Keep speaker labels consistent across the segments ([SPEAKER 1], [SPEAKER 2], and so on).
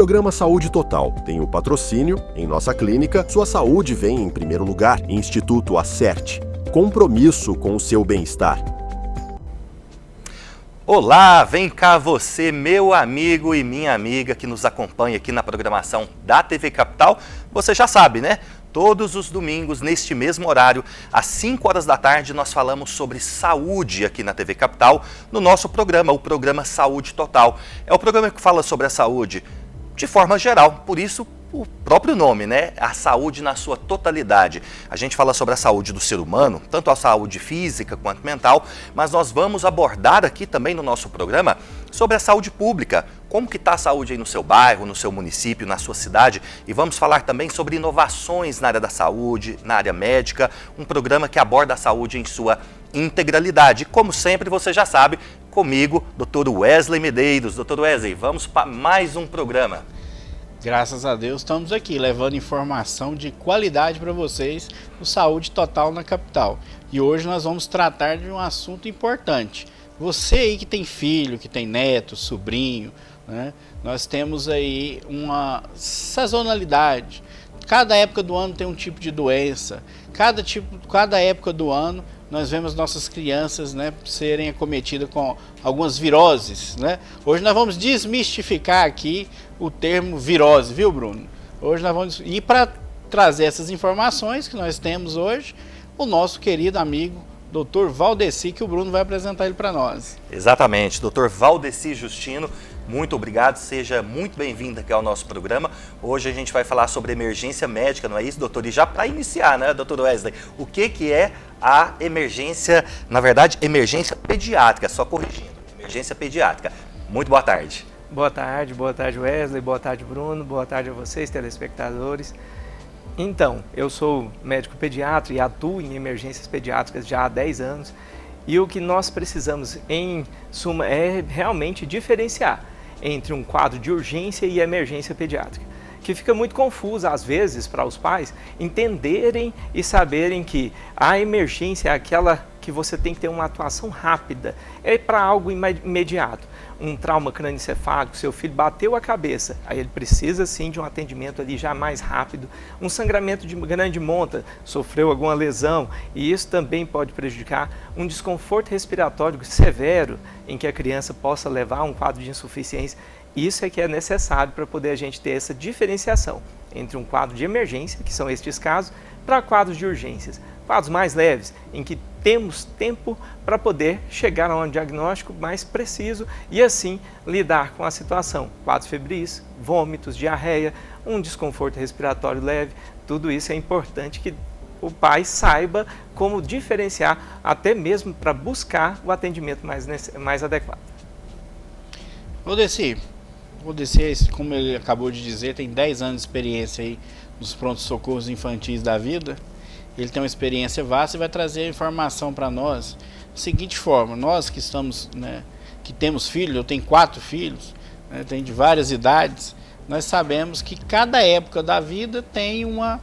[SPEAKER 1] programa Saúde Total tem o patrocínio, em nossa clínica, sua saúde vem em primeiro lugar. Instituto Acerte. Compromisso com o seu bem-estar.
[SPEAKER 2] Olá, vem cá você, meu amigo e minha amiga que nos acompanha aqui na programação da TV Capital. Você já sabe, né? Todos os domingos, neste mesmo horário, às 5 horas da tarde, nós falamos sobre saúde aqui na TV Capital, no nosso programa, o programa Saúde Total. É o programa que fala sobre a saúde de forma geral, por isso o próprio nome, né? A saúde na sua totalidade. A gente fala sobre a saúde do ser humano, tanto a saúde física quanto mental, mas nós vamos abordar aqui também no nosso programa sobre a saúde pública. Como que está a saúde aí no seu bairro, no seu município, na sua cidade, e vamos falar também sobre inovações na área da saúde, na área médica, um programa que aborda a saúde em sua integralidade. Como sempre, você já sabe, comigo, Dr. Wesley Medeiros. Dr. Wesley, vamos para mais um programa.
[SPEAKER 3] Graças a Deus estamos aqui levando informação de qualidade para vocês no Saúde Total na capital. E hoje nós vamos tratar de um assunto importante. Você aí que tem filho, que tem neto, sobrinho, né? Nós temos aí uma sazonalidade. Cada época do ano tem um tipo de doença. Cada época do ano nós vemos nossas crianças, né, serem acometidas com algumas viroses, né? Hoje nós vamos desmistificar aqui o termo virose, viu, Bruno? Hoje nós vamos... E para trazer essas informações que nós temos hoje, o nosso querido amigo Dr. Valdeci, que o Bruno vai apresentar ele para nós.
[SPEAKER 2] Exatamente, Dr. Valdeci Justino, muito obrigado, seja muito bem-vindo aqui ao nosso programa. Hoje a gente vai falar sobre emergência médica, não é isso, doutor? E já para iniciar, né, Dr. Wesley, o que é a emergência, na verdade, emergência pediátrica, só corrigindo, emergência pediátrica. Muito boa tarde.
[SPEAKER 4] Boa tarde Wesley, boa tarde Bruno, boa tarde a vocês, telespectadores. Então, eu sou médico pediatra e atuo em emergências pediátricas já há 10 anos e o que nós precisamos, em suma, é realmente diferenciar entre um quadro de urgência e emergência pediátrica, que fica muito confuso às vezes para os pais entenderem e saberem que a emergência é aquela que você tem que ter uma atuação rápida, é para algo imediato. Um trauma crânioencefálico, seu filho bateu a cabeça, aí ele precisa sim de um atendimento ali já mais rápido. Um sangramento de grande monta, sofreu alguma lesão e isso também pode prejudicar. Um desconforto respiratório severo em que a criança possa levar a um quadro de insuficiência. Isso é que é necessário para poder a gente ter essa diferenciação entre um quadro de emergência, que são estes casos, para quadros de urgências. Quadros mais leves, em que temos tempo para poder chegar a um diagnóstico mais preciso e assim lidar com a situação. Quadros febris, vômitos, diarreia, um desconforto respiratório leve, tudo isso é importante que o pai saiba como diferenciar, até mesmo para buscar o atendimento mais adequado.
[SPEAKER 3] Valdeci, como ele acabou de dizer, tem 10 anos de experiência aí nos prontos-socorros infantis da vida. Ele tem uma experiência vasta e vai trazer a informação para nós da seguinte forma: nós que estamos, né, que temos filhos, eu tenho 4 filhos, né, tenho de várias idades, nós sabemos que cada época da vida tem uma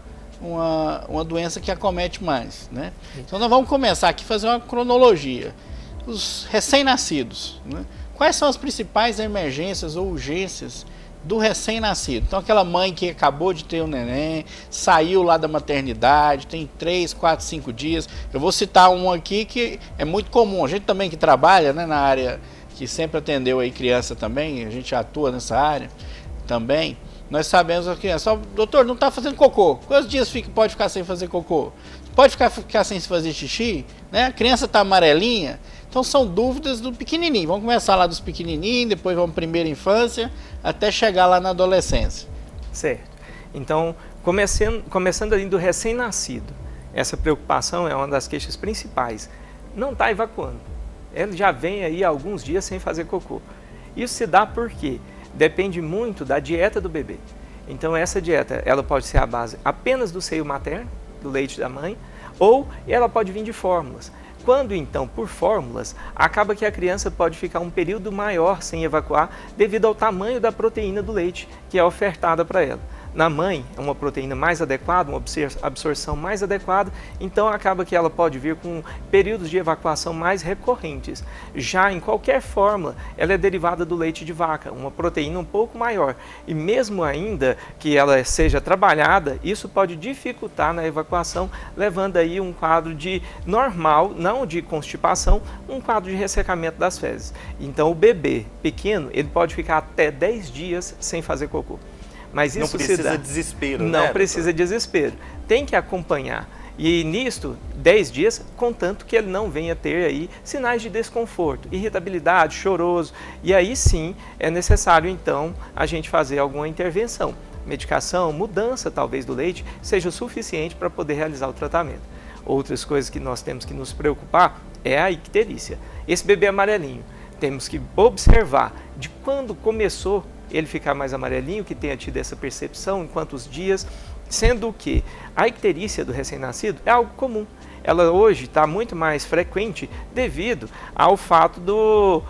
[SPEAKER 3] doença que acomete mais, né? Então nós vamos começar aqui a fazer uma cronologia. Os recém-nascidos, né? Quais são as principais emergências ou urgências do recém-nascido? Então aquela mãe que acabou de ter um neném, saiu lá da maternidade, tem 3, 4, 5 dias. Eu vou citar um aqui que é muito comum, a gente também que trabalha, né, na área, que sempre atendeu aí criança também, a gente atua nessa área também. Nós sabemos a criança, doutor, não está fazendo cocô. Quantos dias pode ficar sem fazer cocô? Pode ficar sem fazer xixi? Né? A criança está amarelinha? Então são dúvidas do pequenininho. Vamos começar lá dos pequenininhos, depois vamos primeira infância, até chegar lá na adolescência.
[SPEAKER 4] Certo. Então, começando ali do recém-nascido, essa preocupação é uma das queixas principais. Não está evacuando. Ele já vem aí há alguns dias sem fazer cocô. Isso se dá por quê? Depende muito da dieta do bebê. Então essa dieta, ela pode ser a base apenas do seio materno, do leite da mãe, ou ela pode vir de fórmulas. Quando então, por fórmulas, acaba que a criança pode ficar um período maior sem evacuar devido ao tamanho da proteína do leite que é ofertada para ela. Na mãe, é uma proteína mais adequada, uma absorção mais adequada, então acaba que ela pode vir com períodos de evacuação mais recorrentes. Já em qualquer fórmula, ela é derivada do leite de vaca, uma proteína um pouco maior. E mesmo ainda que ela seja trabalhada, isso pode dificultar na evacuação, levando aí um quadro de normal, não de constipação, um quadro de ressecamento das fezes. Então o bebê pequeno, ele pode ficar até 10 dias sem fazer cocô. Mas isso
[SPEAKER 2] não precisa de desespero,
[SPEAKER 4] não
[SPEAKER 2] né,
[SPEAKER 4] precisa de desespero. Tem que acompanhar. E nisto, 10 dias, contanto que ele não venha ter aí sinais de desconforto, irritabilidade, choroso. E aí sim é necessário então a gente fazer alguma intervenção. Medicação, mudança talvez do leite, seja o suficiente para poder realizar o tratamento. Outras coisas que nós temos que nos preocupar é a icterícia. Esse bebê amarelinho, temos que observar de quando começou ele ficar mais amarelinho, que tenha tido essa percepção, em quantos dias, sendo que a icterícia do recém-nascido é algo comum. Ela hoje está muito mais frequente devido ao fato do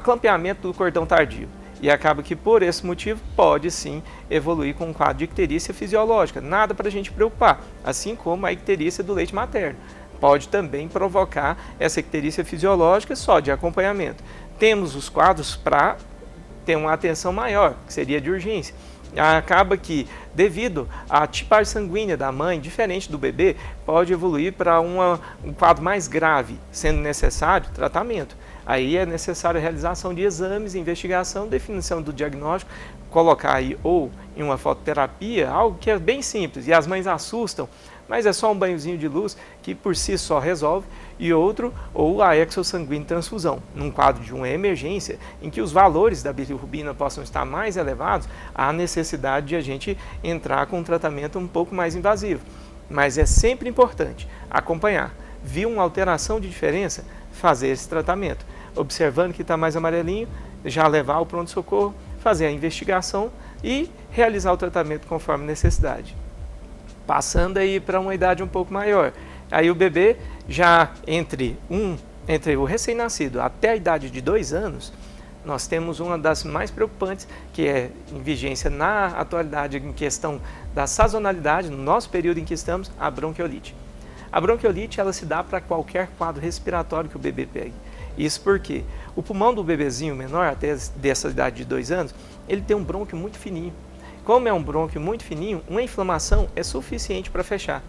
[SPEAKER 4] clampeamento do cordão tardio. E acaba que por esse motivo pode sim evoluir com um quadro de icterícia fisiológica. Nada para a gente preocupar, assim como a icterícia do leite materno. Pode também provocar essa icterícia fisiológica só de acompanhamento. Temos os quadros para ter uma atenção maior, que seria de urgência. Acaba que, devido à tipagem sanguínea da mãe, diferente do bebê, pode evoluir para um quadro mais grave, sendo necessário tratamento. Aí é necessário a realização de exames, investigação, definição do diagnóstico, colocar aí ou em uma fototerapia, algo que é bem simples, e as mães assustam, mas é só um banhozinho de luz que por si só resolve, e outro, ou a exossanguínea transfusão, num quadro de uma emergência, em que os valores da bilirrubina possam estar mais elevados, há necessidade de a gente entrar com um tratamento um pouco mais invasivo. Mas é sempre importante acompanhar. Viu uma alteração de diferença? Fazer esse tratamento. Observando que está mais amarelinho, já levar ao pronto-socorro, fazer a investigação e realizar o tratamento conforme necessidade. Passando aí para uma idade um pouco maior. Aí o bebê já entre o recém-nascido até a idade de 2 anos, nós temos uma das mais preocupantes, que é em vigência na atualidade em questão da sazonalidade, no nosso período em que estamos, a bronquiolite. A bronquiolite ela se dá para qualquer quadro respiratório que o bebê pegue. Isso porque o pulmão do bebezinho menor, até dessa idade de 2 anos, ele tem um brônquio muito fininho. Como é um brônquio muito fininho, uma inflamação é suficiente para fechar.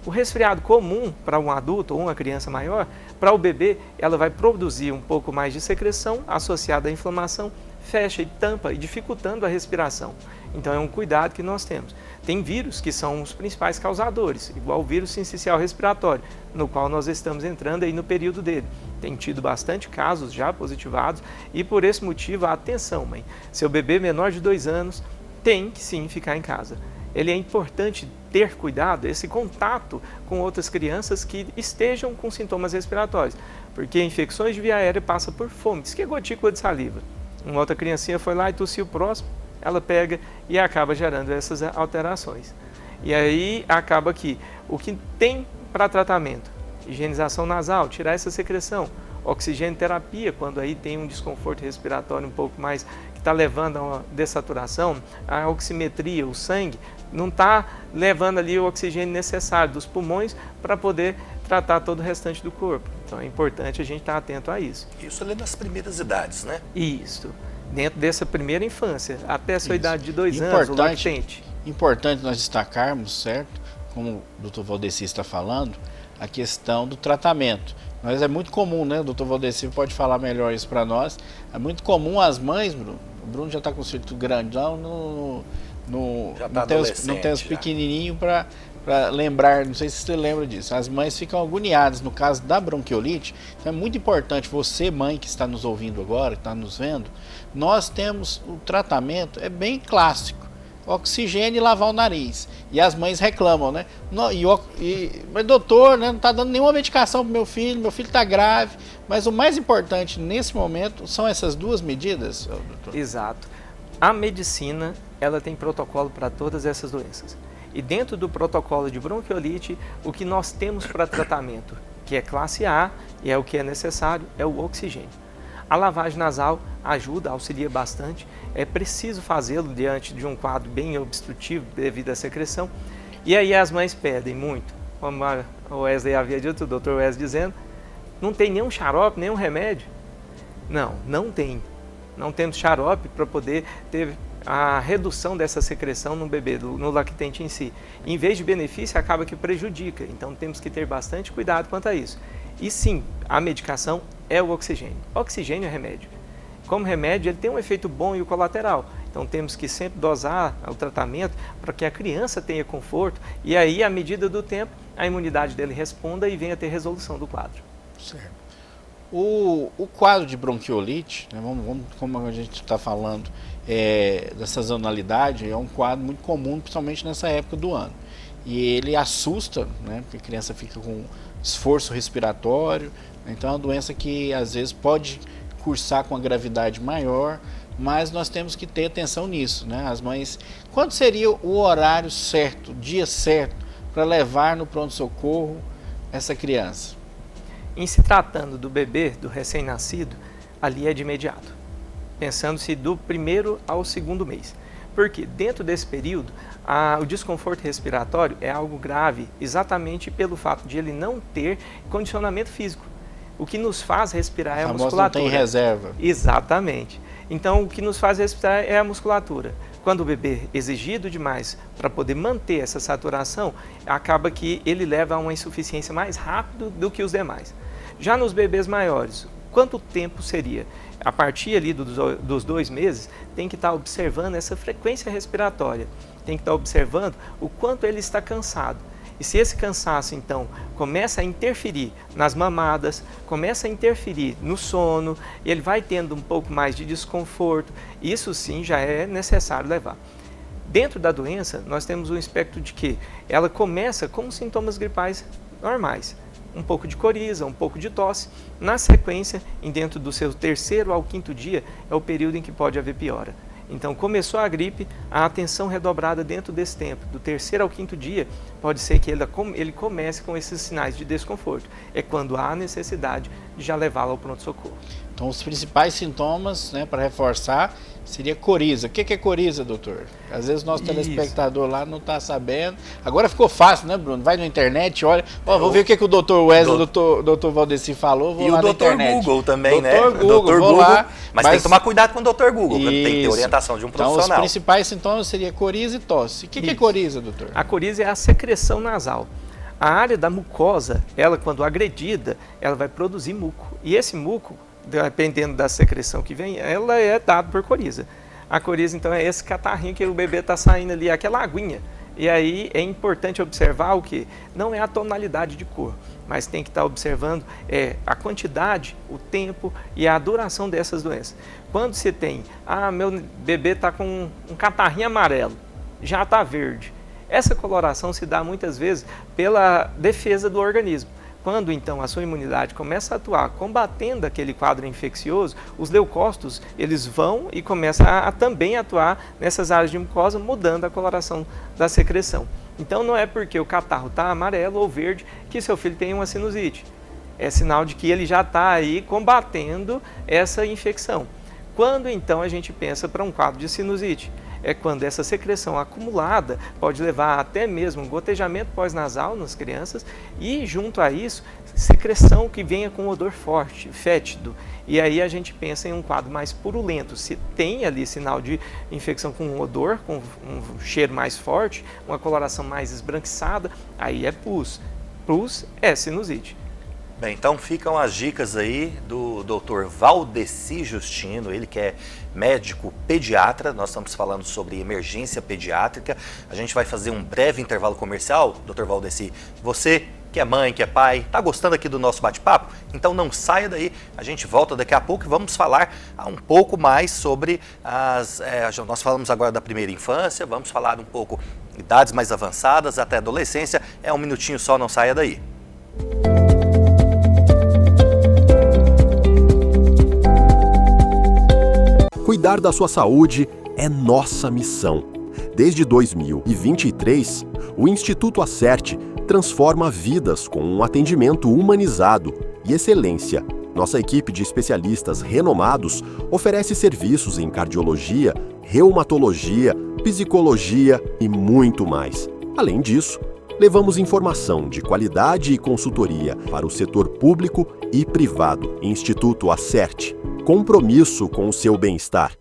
[SPEAKER 4] O resfriado comum para um adulto ou uma criança maior, para o bebê, ela vai produzir um pouco mais de secreção associada à inflamação, fecha e tampa, e dificultando a respiração. Então é um cuidado que nós temos. Tem vírus que são os principais causadores, igual o vírus sincicial respiratório, no qual nós estamos entrando aí no período dele. Tem tido bastante casos já positivados e por esse motivo, atenção mãe, seu bebê menor de 2 anos tem que sim ficar em casa. Ele é importante ter cuidado, esse contato com outras crianças que estejam com sintomas respiratórios, porque infecções de via aérea passam por fome, diz que é gotícula de saliva. Uma outra criancinha foi lá e tossiu próximo, ela pega e acaba gerando essas alterações. E aí acaba que o que tem para tratamento, higienização nasal, tirar essa secreção, oxigênio terapia, quando aí tem um desconforto respiratório um pouco mais, que está levando a uma dessaturação, a oximetria, o sangue, não está levando ali o oxigênio necessário dos pulmões para poder tratar todo o restante do corpo. Então é importante a gente estar atento a isso.
[SPEAKER 2] Isso ali nas primeiras idades, né?
[SPEAKER 4] Isso, dentro dessa primeira infância, até a sua idade de 2 anos, o lactente.
[SPEAKER 3] Importante nós destacarmos, certo, como o Dr. Valdeci está falando, a questão do tratamento. Mas é muito comum, né? O Dr. Valdeci pode falar melhor isso para nós. É muito comum as mães, Bruno. O Bruno já está com o círculo grande lá, não tem os pequenininhos para lembrar. Não sei se você lembra disso. As mães ficam agoniadas no caso da bronquiolite. Então é muito importante você, mãe que está nos ouvindo agora, que está nos vendo, nós temos o tratamento, é bem clássico. Oxigênio e lavar o nariz. E as mães reclamam, né? Mas doutor, né, não está dando nenhuma medicação para meu filho está grave. Mas o mais importante nesse momento são essas 2 medidas, doutor?
[SPEAKER 4] Exato. A medicina, ela tem protocolo para todas essas doenças. E dentro do protocolo de bronquiolite, o que nós temos para tratamento, que é classe A e é o que é necessário, é o oxigênio. A lavagem nasal ajuda, auxilia bastante. É preciso fazê-lo diante de um quadro bem obstrutivo devido à secreção. E aí as mães pedem muito, como o Wesley havia dito, o Dr. Wesley dizendo, não tem nenhum xarope, nenhum remédio? Não tem. Não temos xarope para poder ter a redução dessa secreção no bebê, no lactente em si. Em vez de benefício, acaba que prejudica. Então temos que ter bastante cuidado quanto a isso. E sim, a medicação é o oxigênio. Oxigênio é remédio. Como remédio, ele tem um efeito bom e o colateral. Então temos que sempre dosar o tratamento para que a criança tenha conforto e aí, à medida do tempo, a imunidade dele responda e venha a ter resolução do quadro.
[SPEAKER 3] Certo. O quadro de bronquiolite, né, como a gente está falando da sazonalidade, é um quadro muito comum, principalmente nessa época do ano. E ele assusta, né, porque a criança fica com esforço respiratório. Então é uma doença que às vezes pode cursar com uma gravidade maior, mas nós temos que ter atenção nisso, né? As mães, quando seria o horário certo, o dia certo, para levar no pronto-socorro essa criança?
[SPEAKER 4] Em se tratando do bebê, do recém-nascido, ali é de imediato, pensando-se do 1º ao 2º mês. Porque dentro desse período, o desconforto respiratório é algo grave, exatamente pelo fato de ele não ter condicionamento físico. O que nos faz respirar é a musculatura.
[SPEAKER 3] Não tem reserva.
[SPEAKER 4] Exatamente. Então, o que nos faz respirar é a musculatura. Quando o bebê é exigido demais para poder manter essa saturação, acaba que ele leva a uma insuficiência mais rápido do que os demais. Já nos bebês maiores, quanto tempo seria? A partir ali dos 2 meses, tem que estar observando essa frequência respiratória, tem que estar observando o quanto ele está cansado. E se esse cansaço, então, começa a interferir nas mamadas, começa a interferir no sono, e ele vai tendo um pouco mais de desconforto, isso sim já é necessário levar. Dentro da doença, nós temos um espectro de que ela começa como sintomas gripais normais. Um pouco de coriza, um pouco de tosse. Na sequência, dentro do seu 3º ao 5º dia, é o período em que pode haver piora. Então, começou a gripe, a atenção redobrada dentro desse tempo, do 3º ao 5º dia, pode ser que ele comece com esses sinais de desconforto. É quando há necessidade de já levá-lo ao pronto-socorro.
[SPEAKER 3] Então, os principais sintomas, né, para reforçar, seria coriza. O que é coriza, doutor? Às vezes o nosso telespectador lá não está sabendo. Agora ficou fácil, né, Bruno? Vai na internet, olha. Vou ver o que o doutor Wesley, o doutor Valdeci falou. Vou
[SPEAKER 2] e
[SPEAKER 3] lá
[SPEAKER 2] o doutor Google também, né?
[SPEAKER 3] Doutor Google,
[SPEAKER 2] lá. Mas tem que tomar cuidado com o doutor Google, tem que ter orientação de um profissional.
[SPEAKER 3] Então, os principais sintomas seriam coriza e tosse. O que é coriza, doutor?
[SPEAKER 4] A coriza é a secreção nasal. A área da mucosa, ela quando agredida, ela vai produzir muco. E esse muco, dependendo da secreção que vem, ela é dada por coriza. A coriza, então, é esse catarrinho que o bebê está saindo ali, aquela aguinha. E aí é importante observar o que? Não é a tonalidade de cor, mas tem que estar observando a quantidade, o tempo e a duração dessas doenças. Quando você tem, meu bebê está com um catarrinho amarelo, já está verde. Essa coloração se dá muitas vezes pela defesa do organismo. Quando então a sua imunidade começa a atuar combatendo aquele quadro infeccioso, os leucócitos eles vão e começam a também atuar nessas áreas de mucosa, mudando a coloração da secreção. Então não é porque o catarro está amarelo ou verde que seu filho tem uma sinusite. É sinal de que ele já está aí combatendo essa infecção. Quando então a gente pensa para um quadro de sinusite? É quando essa secreção acumulada pode levar até mesmo um gotejamento pós-nasal nas crianças e, junto a isso, secreção que venha com odor forte, fétido. E aí a gente pensa em um quadro mais purulento. Se tem ali sinal de infecção com um odor, com um cheiro mais forte, uma coloração mais esbranquiçada, aí é pus. Pus é sinusite.
[SPEAKER 2] Bem, então ficam as dicas aí do Dr. Valdeci Justino, ele que é médico pediatra. Nós estamos falando sobre emergência pediátrica. A gente vai fazer um breve intervalo comercial, Dr. Valdeci. Você que é mãe, que é pai, está gostando aqui do nosso bate-papo? Então não saia daí, a gente volta daqui a pouco e vamos falar um pouco mais sobre nós falamos agora da primeira infância, vamos falar um pouco de idades mais avançadas até adolescência. É um minutinho só, não saia daí.
[SPEAKER 1] Cuidar da sua saúde é nossa missão. Desde 2023, o Instituto Acerte transforma vidas com um atendimento humanizado e excelência Nossa equipe de especialistas renomados oferece serviços em cardiologia, reumatologia, psicologia e muito mais. Além disso, levamos informação de qualidade e consultoria para o setor público e privado. Instituto Acerte. Compromisso com o seu bem-estar.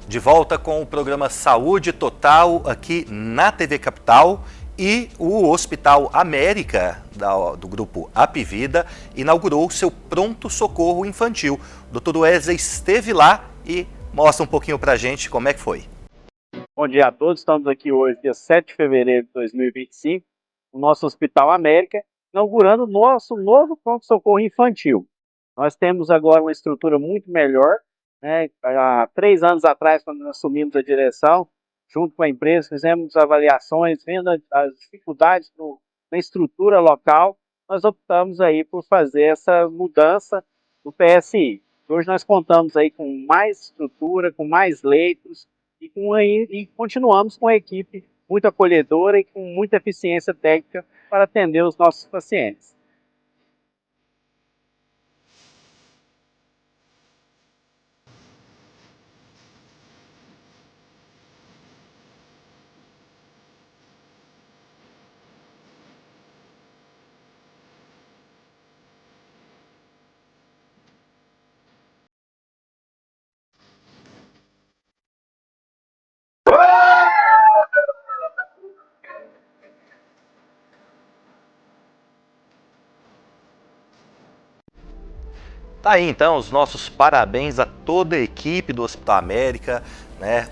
[SPEAKER 2] De volta com o programa Saúde Total aqui na TV Capital, e o Hospital América do grupo Apvida inaugurou seu pronto-socorro infantil. O Dr. Wesley esteve lá e mostra um pouquinho pra gente como é que foi.
[SPEAKER 5] Bom dia a todos, estamos aqui hoje, dia 7 de fevereiro de 2025, no nosso Hospital América, inaugurando o nosso novo pronto-socorro infantil. Nós temos agora uma estrutura muito melhor. Há 3 anos atrás, quando nós assumimos a direção, junto com a empresa, fizemos avaliações, vendo as dificuldades na estrutura local, nós optamos aí por fazer essa mudança do PSI. Hoje nós contamos aí com mais estrutura, com mais leitos e continuamos com a equipe muito acolhedora e com muita eficiência técnica para atender os nossos pacientes.
[SPEAKER 2] Tá aí então os nossos parabéns a toda a equipe do Hospital América, né?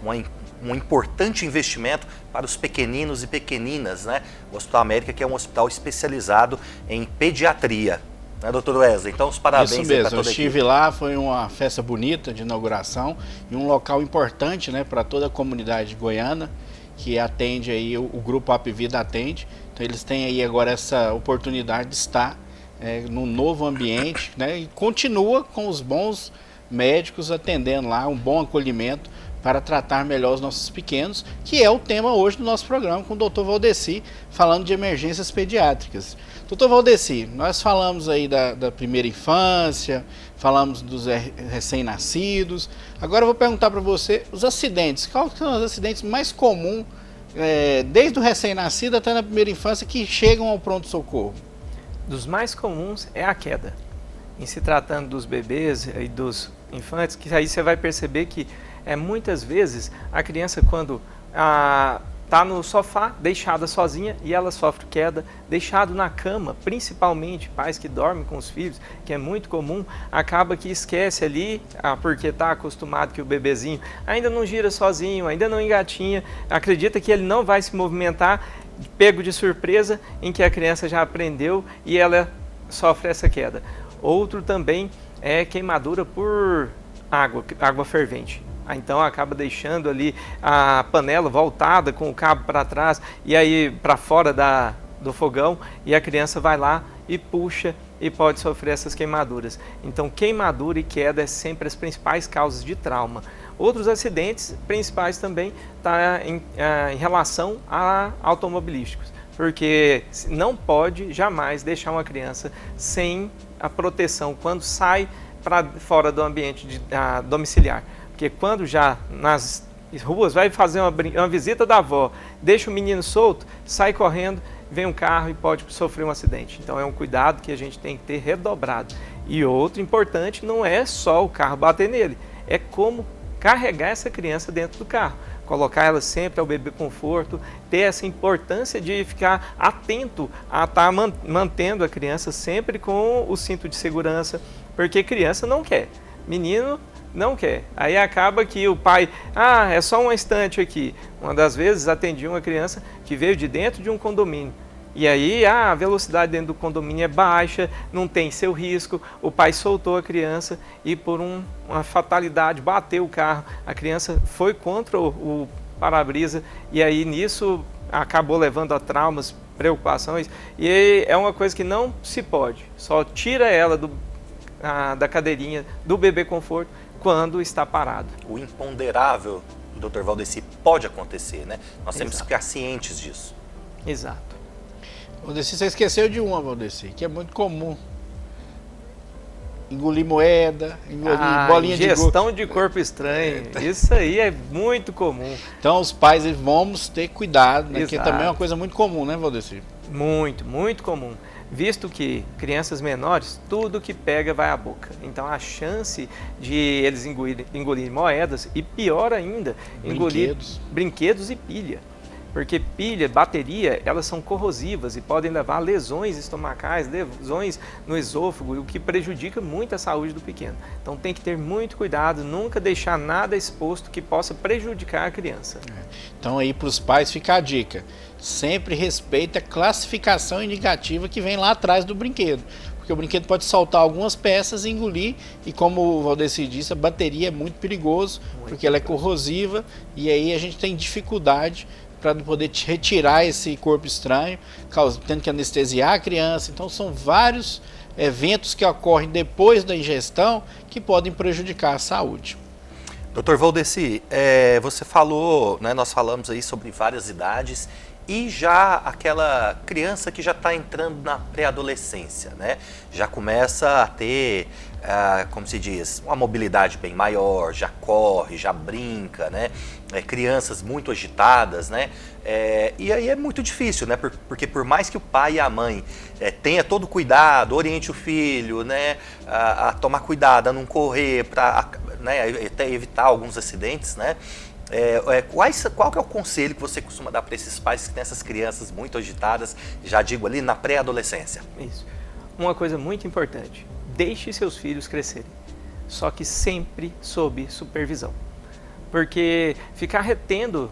[SPEAKER 2] Um importante investimento para os pequeninos e pequeninas, né? O Hospital América, que é um hospital especializado em pediatria, né, Dr. Wesley? Então os parabéns
[SPEAKER 3] Isso
[SPEAKER 2] aí para
[SPEAKER 3] mesmo,
[SPEAKER 2] toda a
[SPEAKER 3] eu
[SPEAKER 2] equipe.
[SPEAKER 3] estive lá, foi uma festa bonita de inauguração e um local importante, né, para toda a comunidade goiana que atende aí, o grupo Apvida atende. Então eles têm aí agora essa oportunidade de estar num novo ambiente, né, e continua com os bons médicos atendendo lá, um bom acolhimento para tratar melhor os nossos pequenos, que é o tema hoje do nosso programa com o Dr. Valdeci, falando de emergências pediátricas. Dr. Valdeci, nós falamos aí da primeira infância, falamos dos recém-nascidos. Agora eu vou perguntar para você os acidentes. Quais são os acidentes mais comuns, desde o recém-nascido até na primeira infância, que chegam ao pronto-socorro?
[SPEAKER 4] Dos mais comuns é a queda. Em se tratando dos bebês e dos infantes, que aí você vai perceber que muitas vezes a criança, quando está no sofá, deixada sozinha, e ela sofre queda, deixado na cama, principalmente pais que dormem com os filhos, que é muito comum, acaba que esquece ali, porque está acostumado que o bebezinho ainda não gira sozinho, ainda não engatinha, acredita que ele não vai se movimentar, pego de surpresa em que a criança já aprendeu e ela sofre essa queda. Outro também é queimadura por água fervente. Então acaba deixando ali a panela voltada com o cabo para trás e aí para fora do fogão, e a criança vai lá e puxa e pode sofrer essas queimaduras. Então queimadura e queda é sempre as principais causas de trauma. Outros acidentes principais também tá em relação a automobilísticos, porque não pode jamais deixar uma criança sem a proteção quando sai para fora do ambiente domiciliar. Porque quando já nas ruas vai fazer uma visita da avó, deixa o menino solto, sai correndo, vem um carro e pode sofrer um acidente. Então é um cuidado que a gente tem que ter redobrado. E outro importante não é só o carro bater nele, é como carregar essa criança dentro do carro. Colocar ela sempre ao bebê conforto, ter essa importância de ficar atento a estar mantendo a criança sempre com o cinto de segurança, porque criança não quer, menino não quer. Aí acaba que o pai, é só uma estante aqui. Uma das vezes atendi uma criança que veio de dentro de um condomínio. E aí a velocidade dentro do condomínio é baixa, não tem seu risco, o pai soltou a criança e por uma fatalidade bateu o carro, a criança foi contra o para-brisa e aí nisso acabou levando a traumas, preocupações, e é uma coisa que não se pode, só tira ela da cadeirinha do bebê conforto quando está parado.
[SPEAKER 2] O imponderável, Dr. Valdeci, pode acontecer, né? Nós temos que ficar cientes disso.
[SPEAKER 4] Exato.
[SPEAKER 3] Valdeci, você esqueceu de uma, Valdeci, que é muito comum. Engolir moeda, engolir bolinha de
[SPEAKER 4] ingestão de corpo estranho. Isso aí é muito comum.
[SPEAKER 3] Então os pais vamos ter cuidado, né? Que
[SPEAKER 4] Exato.
[SPEAKER 3] também é uma coisa muito comum, né, Valdeci?
[SPEAKER 4] Muito, muito comum. Visto que crianças menores, tudo que pega vai à boca. Então a chance de eles engolirem moedas e pior ainda, engolir brinquedos e pilha. Porque pilha, bateria, elas são corrosivas e podem levar a lesões estomacais, lesões no esôfago, o que prejudica muito a saúde do pequeno. Então tem que ter muito cuidado, nunca deixar nada exposto que possa prejudicar a criança.
[SPEAKER 3] Então aí para os pais fica a dica, sempre respeita a classificação indicativa que vem lá atrás do brinquedo. Porque o brinquedo pode soltar algumas peças e engolir, e como o Valdeci disse, a bateria é muito perigoso, porque ela é corrosiva, e aí a gente tem dificuldade para poder retirar esse corpo estranho, tendo que anestesiar a criança. Então são vários eventos que ocorrem depois da ingestão que podem prejudicar a saúde.
[SPEAKER 2] Dr. Valdeci, você falou, né, nós falamos aí sobre várias idades e já aquela criança que já está entrando na pré-adolescência, né? Já começa a ter, como se diz, uma mobilidade bem maior, já corre, já brinca, né? Crianças muito agitadas, né? E aí é muito difícil, né? Porque por mais que o pai e a mãe tenha todo o cuidado, oriente o filho, né? A tomar cuidado, a não correr, para, né, até evitar alguns acidentes, né? Qual que é o conselho que você costuma dar para esses pais que têm essas crianças muito agitadas, já digo ali, na pré-adolescência?
[SPEAKER 4] Isso. Uma coisa muito importante, deixe seus filhos crescerem, só que sempre sob supervisão. Porque ficar retendo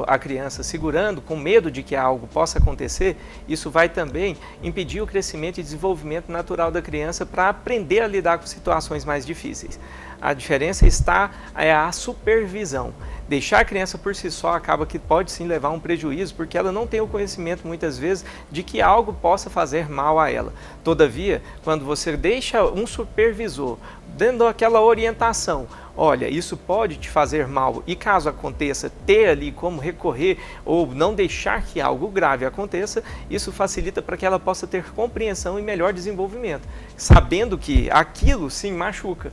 [SPEAKER 4] a criança, segurando, com medo de que algo possa acontecer, isso vai também impedir o crescimento e desenvolvimento natural da criança para aprender a lidar com situações mais difíceis. A diferença está a supervisão. Deixar a criança por si só acaba que pode sim levar a um prejuízo, porque ela não tem o conhecimento muitas vezes de que algo possa fazer mal a ela. Todavia, quando você deixa um supervisor dando aquela orientação, olha, isso pode te fazer mal e caso aconteça, ter ali como recorrer ou não deixar que algo grave aconteça, isso facilita para que ela possa ter compreensão e melhor desenvolvimento, sabendo que aquilo sim machuca.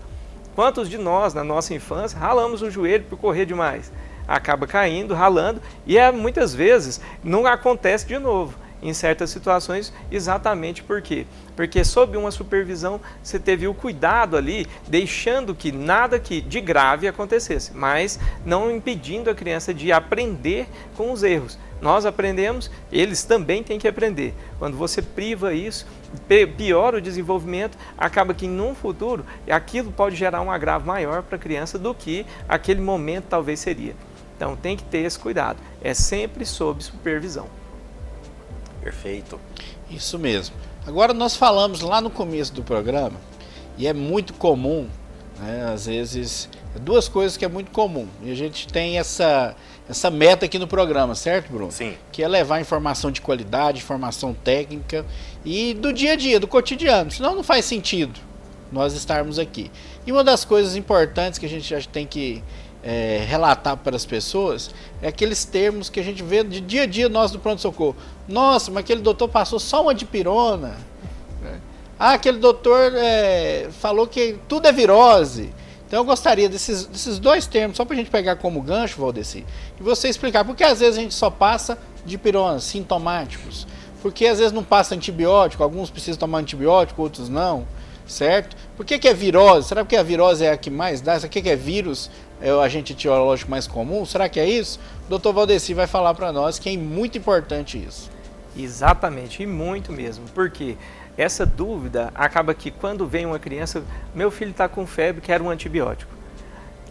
[SPEAKER 4] Quantos de nós, na nossa infância, ralamos o joelho por correr demais? Acaba caindo, ralando e muitas vezes não acontece de novo. Em certas situações, exatamente por quê? Porque sob uma supervisão você teve o cuidado ali, deixando que nada de grave acontecesse, mas não impedindo a criança de aprender com os erros. Nós aprendemos, eles também têm que aprender. Quando você priva isso, piora o desenvolvimento, acaba que num futuro aquilo pode gerar um agravo maior para a criança do que aquele momento talvez seria. Então tem que ter esse cuidado, é sempre sob supervisão.
[SPEAKER 2] Perfeito.
[SPEAKER 3] Isso mesmo. Agora nós falamos lá no começo do programa, e é muito comum, né, às vezes, duas coisas que é muito comum, e a gente tem essa meta aqui no programa, certo, Bruno?
[SPEAKER 2] Sim.
[SPEAKER 3] Que é levar informação de qualidade, informação técnica e do dia a dia, do cotidiano, senão não faz sentido nós estarmos aqui. E uma das coisas importantes que a gente já tem que relatar para as pessoas é aqueles termos que a gente vê de dia a dia nós do pronto-socorro. Nossa, mas aquele doutor passou só uma dipirona. Aquele doutor falou que tudo é virose. Então eu gostaria desses dois termos, só para a gente pegar como gancho, Valdeci, e você explicar, porque às vezes a gente só passa dipironas sintomáticos, porque às vezes não passa antibiótico, alguns precisam tomar antibiótico, outros não, certo? Por que é virose? Será que a virose é a que mais dá? Será que é vírus? É o agente etiológico mais comum? Será que é isso? O Dr. Valdeci vai falar para nós que é muito importante isso.
[SPEAKER 4] Exatamente, e muito mesmo, porque essa dúvida acaba que quando vem uma criança, meu filho está com febre, quer um antibiótico.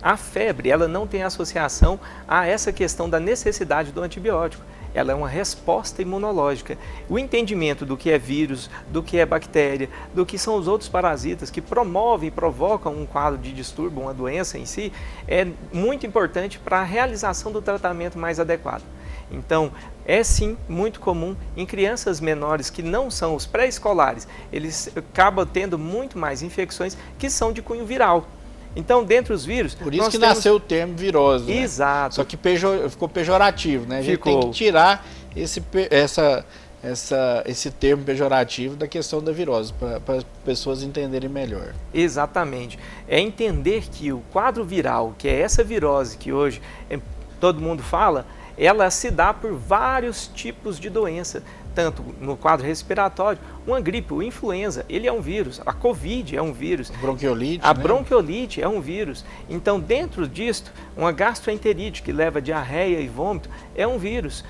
[SPEAKER 4] A febre, ela não tem associação a essa questão da necessidade do antibiótico. Ela é uma resposta imunológica. O entendimento do que é vírus, do que é bactéria, do que são os outros parasitas que promovem e provocam um quadro de distúrbio, uma doença em si, é muito importante para a realização do tratamento mais adequado. Então, é sim muito comum em crianças menores que não são os pré-escolares, eles acabam tendo muito mais infecções que são de cunho viral. Então, dentre os vírus...
[SPEAKER 3] Por isso que nasceu o termo virose, né?
[SPEAKER 4] Exato.
[SPEAKER 3] Só que ficou pejorativo, né? A gente
[SPEAKER 4] Ficou.
[SPEAKER 3] tem que tirar esse termo pejorativo da questão da virose, para as pessoas entenderem melhor.
[SPEAKER 4] Exatamente. É entender que o quadro viral, que é essa virose que hoje todo mundo fala, ela se dá por vários tipos de doença, tanto no quadro respiratório, uma gripe, o influenza, ele é um vírus, a Covid é um vírus.
[SPEAKER 3] Bronquiolite,
[SPEAKER 4] A
[SPEAKER 3] né?
[SPEAKER 4] bronquiolite é um vírus. Então, dentro disto, uma gastroenterite que leva a diarreia e vômito é um vírus.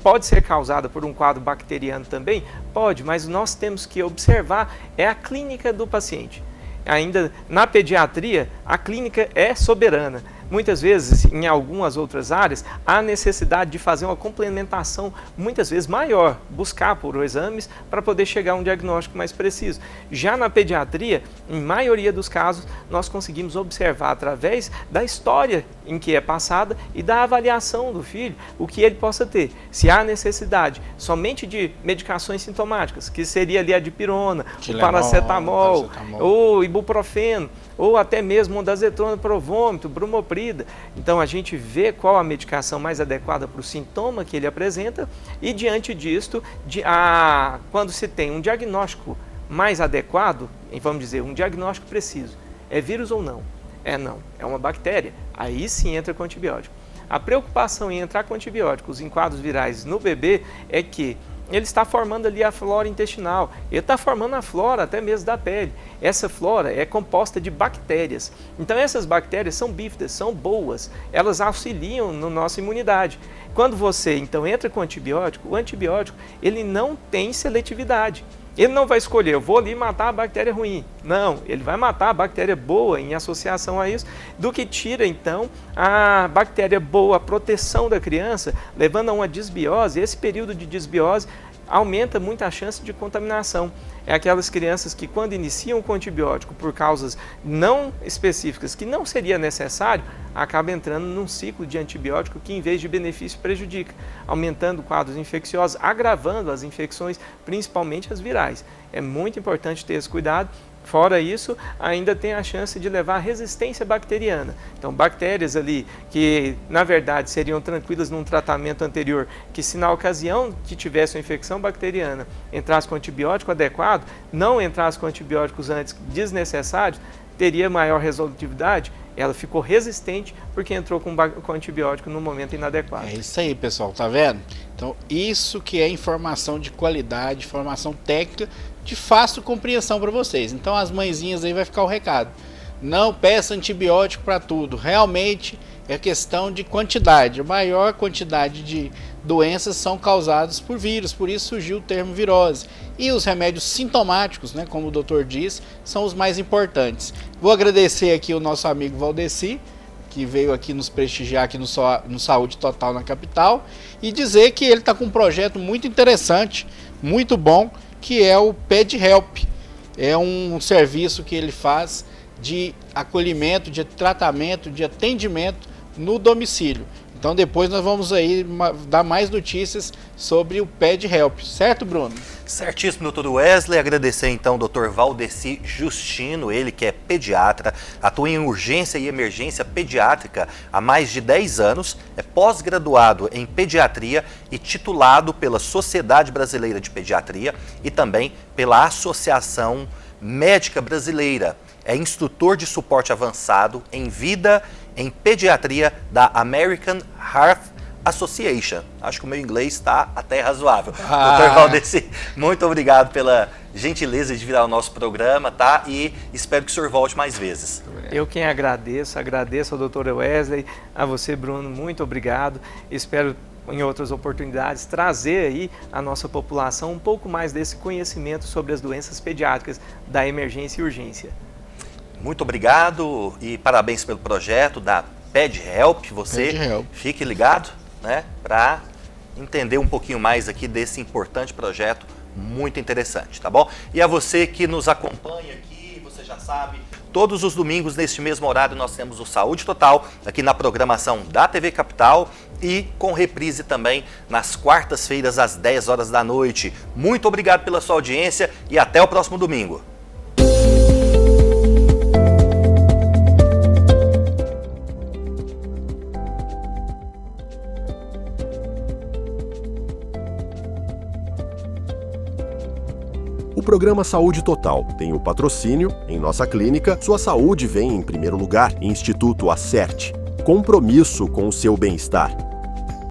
[SPEAKER 4] Pode ser causada por um quadro bacteriano também? Pode, mas nós temos que observar a clínica do paciente. Ainda na pediatria, a clínica é soberana. Muitas vezes, em algumas outras áreas, há necessidade de fazer uma complementação, muitas vezes maior, buscar por exames para poder chegar a um diagnóstico mais preciso. Já na pediatria, em maioria dos casos, nós conseguimos observar através da história em que é passada e da avaliação do filho, o que ele possa ter. Se há necessidade somente de medicações sintomáticas, que seria ali a dipirona, o paracetamol, ou ibuprofeno, ou até mesmo ondansetron para o vômito, bromoprida. Então a gente vê qual a medicação mais adequada para o sintoma que ele apresenta e diante disto, quando se tem um diagnóstico mais adequado, vamos dizer, um diagnóstico preciso, é vírus ou não? Não, é uma bactéria, aí sim entra com antibiótico. A preocupação em entrar com antibióticos em quadros virais no bebê é que ele está formando ali a flora intestinal, ele está formando a flora até mesmo da pele. Essa flora é composta de bactérias. Então essas bactérias são bífidas, são boas, elas auxiliam na nossa imunidade. Quando você então entra com antibiótico, o antibiótico ele não tem seletividade. Ele não vai escolher, eu vou ali matar a bactéria ruim. Não, ele vai matar a bactéria boa em associação a isso, do que tira então a bactéria boa, a proteção da criança, levando a uma desbiose. Esse período de desbiose aumenta muito a chance de contaminação. É aquelas crianças que quando iniciam com antibiótico por causas não específicas, que não seria necessário, acaba entrando num ciclo de antibiótico que em vez de benefício prejudica, aumentando quadros infecciosos, agravando as infecções, principalmente as virais. É muito importante ter esse cuidado. Fora isso, ainda tem a chance de levar à resistência bacteriana. Então, bactérias ali que, na verdade, seriam tranquilas num tratamento anterior, que se na ocasião que tivesse uma infecção bacteriana entrasse com antibiótico adequado, não entrasse com antibióticos antes desnecessários, teria maior resolutividade. Ela ficou resistente porque entrou com antibiótico no momento inadequado.
[SPEAKER 3] É isso aí, pessoal, tá vendo? Então, isso que é informação de qualidade, informação técnica de fácil compreensão para vocês. Então, as mãezinhas aí vai ficar o recado. Não peça antibiótico para tudo. Realmente é questão de quantidade. A maior quantidade de doenças são causadas por vírus, por isso surgiu o termo virose. E os remédios sintomáticos, né, como o doutor diz, são os mais importantes. Vou agradecer aqui o nosso amigo Valdeci, que veio aqui nos prestigiar aqui no Saúde Total na capital, e dizer que ele está com um projeto muito interessante, muito bom, que é o PedHelp. É um serviço que ele faz de acolhimento, de tratamento, de atendimento no domicílio. Então depois nós vamos aí dar mais notícias sobre o PedHelp, certo, Bruno?
[SPEAKER 2] Certíssimo, doutor Wesley. Agradecer então ao doutor Valdeci Justino, ele que é pediatra, atua em urgência e emergência pediátrica há mais de 10 anos, é pós-graduado em pediatria e titulado pela Sociedade Brasileira de Pediatria e também pela Associação Médica Brasileira. É instrutor de suporte avançado em vida em pediatria da American Heart Association. Acho que o meu inglês está até razoável. Dr. Valdeci, muito obrigado pela gentileza de vir ao nosso programa, tá? E espero que o senhor volte mais vezes.
[SPEAKER 4] Eu quem agradeço ao Dr. Wesley, a você, Bruno, muito obrigado. Espero em outras oportunidades trazer aí à nossa população um pouco mais desse conhecimento sobre as doenças pediátricas da emergência e urgência.
[SPEAKER 2] Muito obrigado e parabéns pelo projeto da PedHelp. Você fique ligado, né, para entender um pouquinho mais aqui desse importante projeto, muito interessante, tá bom? E a você que nos acompanha aqui, você já sabe, todos os domingos neste mesmo horário nós temos o Saúde Total aqui na programação da TV Capital e com reprise também nas quartas-feiras às 10 horas da noite. Muito obrigado pela sua audiência e até o próximo domingo.
[SPEAKER 1] O programa Saúde Total tem o patrocínio, em nossa clínica, sua saúde vem em primeiro lugar, Instituto Acerte. Compromisso com o seu bem-estar.